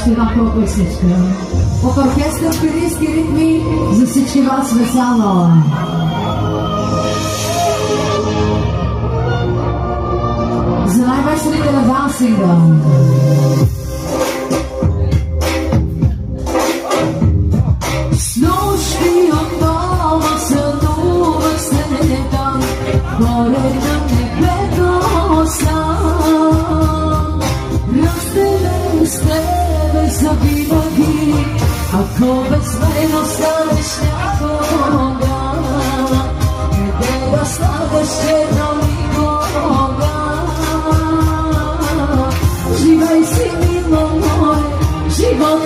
още една по-песничка. От оркестър Пирийски ритми за всички вас весело. За най-веселите на дансинга. Снощи отново сънувах снега, горе на небето сам. Разделен с тебе завинаги, ако без мен останеш някога, къде да слагаш черно никога. Живей си, мило мое, живот